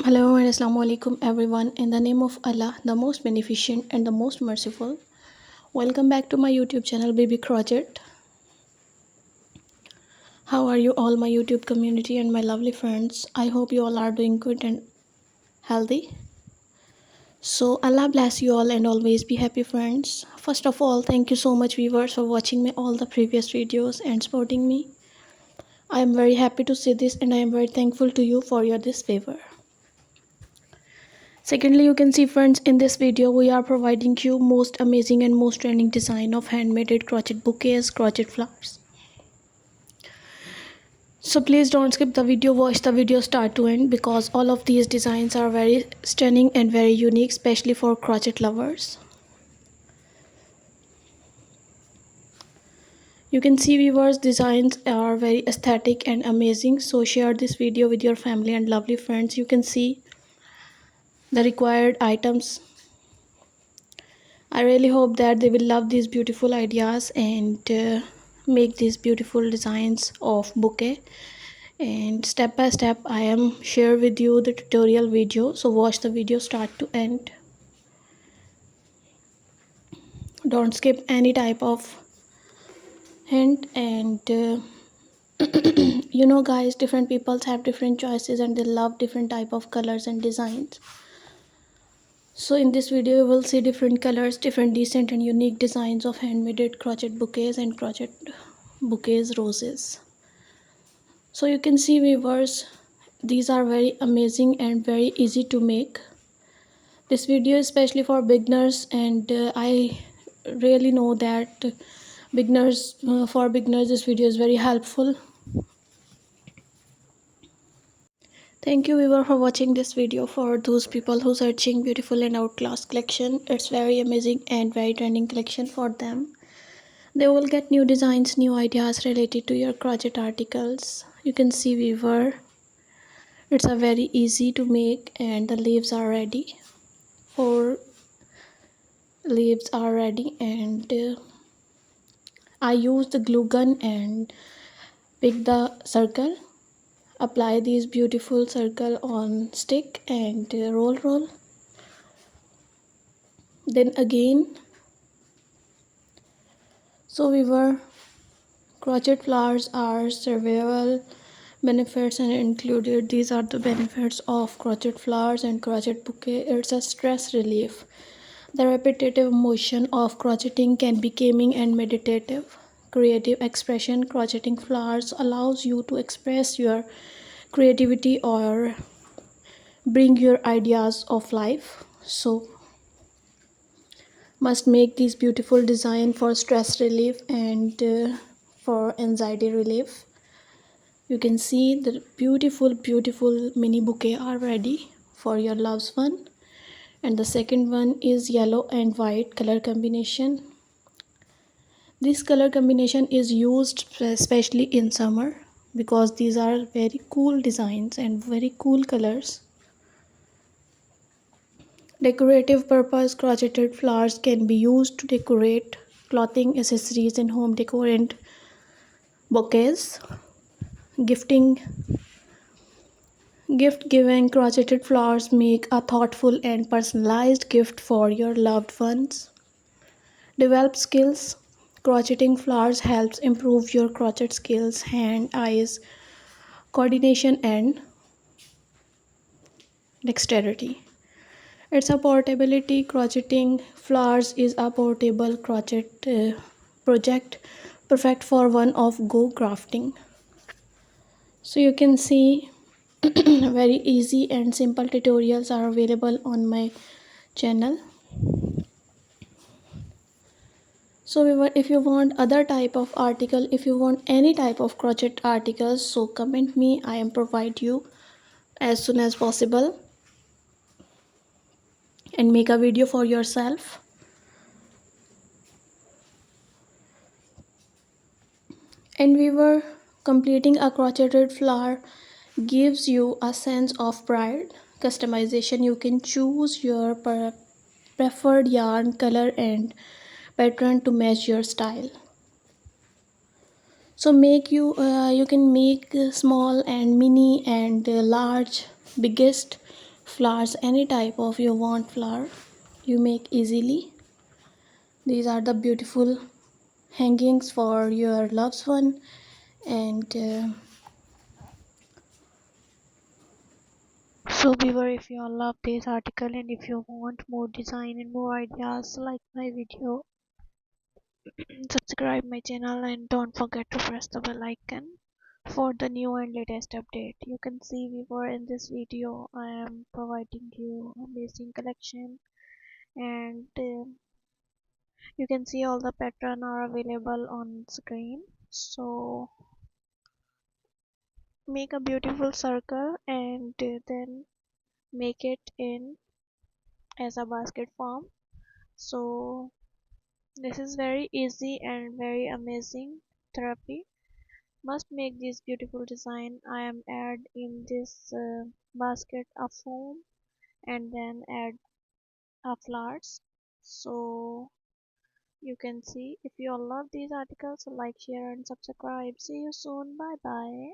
Hello and Assalamu alaikum everyone. In the name of Allah, the most beneficent and the most merciful. Welcome back to my YouTube channel Baby Crochet. How are you all, my YouTube community and my lovely friends? I hope you all are doing good and healthy. So Allah bless you all and always be happy, friends. First of all, thank you so much viewers for watching me all the previous videos and supporting me. I am very happy to see this and I am very thankful to you for your this favor. Secondly, you can see friends, in this video we are providing you most amazing and most trending design of handmade crochet bouquets, crochet flowers. So please don't skip the video, watch the video start to end because all of these designs are very stunning and very unique, especially for crochet lovers. You can see viewers, designs are very aesthetic and amazing, so share this video with your family and lovely friends. You can see the required items. I really hope that they will love these beautiful ideas and make these beautiful designs of bouquet. And step by step I am share with you the tutorial video, so watch the video start to end. Don't skip any type of hint. And you know guys, different people have different choices and they love different type of colors and designs. So in this video you will see different colors, different decent and unique designs of handmade crochet bouquets and crochet bouquets roses. So you can see viewers, these are very amazing and very easy to make. This video is especially for beginners, and I really know that for beginners this video is very helpful. Thank you viewer for watching this video. For those people who searching beautiful and outclass collection, it's very amazing and very trending collection for them. They will get new designs, new ideas related to your crochet articles. You can see viewer, it's a very easy to make and the leaves are ready. 4 leaves are ready, and I use the glue gun and pick the circle, apply these beautiful circle on stick and roll. Then again, so viewer, crochet flowers are several benefits and included. These are the benefits of crochet flowers and crochet bouquet. It's a stress relief. The repetitive motion of crocheting can be calming and meditative. Creative expression. Crocheting flowers allows you to express your creativity or bring your ideas of life. So must make these beautiful design for stress relief and for anxiety relief. You can see the beautiful mini bouquet are ready for your loved one. And the second one is yellow and white color combination. This color combination is used especially in summer because these are very cool designs and very cool colors. Decorative purpose. Crocheted flowers can be used to decorate clothing, accessories and home decor and bouquets. Gift giving. Crocheted flowers make a thoughtful and personalized gift for your loved ones. Develop skills. Crocheting flowers helps improve your crochet skills, hand, eyes, coordination and dexterity. It's a portability. Crocheting flowers is a portable crochet project, perfect for one-off-go crafting. So you can see very easy and simple tutorials are available on my channel. So if you want other type of article, if you want any type of crochet articles, so comment me. I am provide you as soon as possible and make a video for yourself. And viewer, completing a crocheted flower gives you a sense of pride. Customization. You can choose your preferred yarn, color and pattern to match your style. So you can make small and mini and large, biggest flowers, any type of you want flower, you make easily. These are the beautiful hangings for your loved one. And so viewer, if you all love this article and if you want more design and more ideas, like my video, subscribe my channel and don't forget to press the bell icon for the new and latest update. You can see viewer, in this video I am providing you amazing collection, and you can see all the pattern are available on screen. So make a beautiful circle and then make it in as a basket form. So this is very easy and very amazing therapy. Must make this beautiful design. I am add in this basket a foam and then add a flowers. So you can see, if you all love these articles, so like, share and subscribe. See you soon. Bye bye.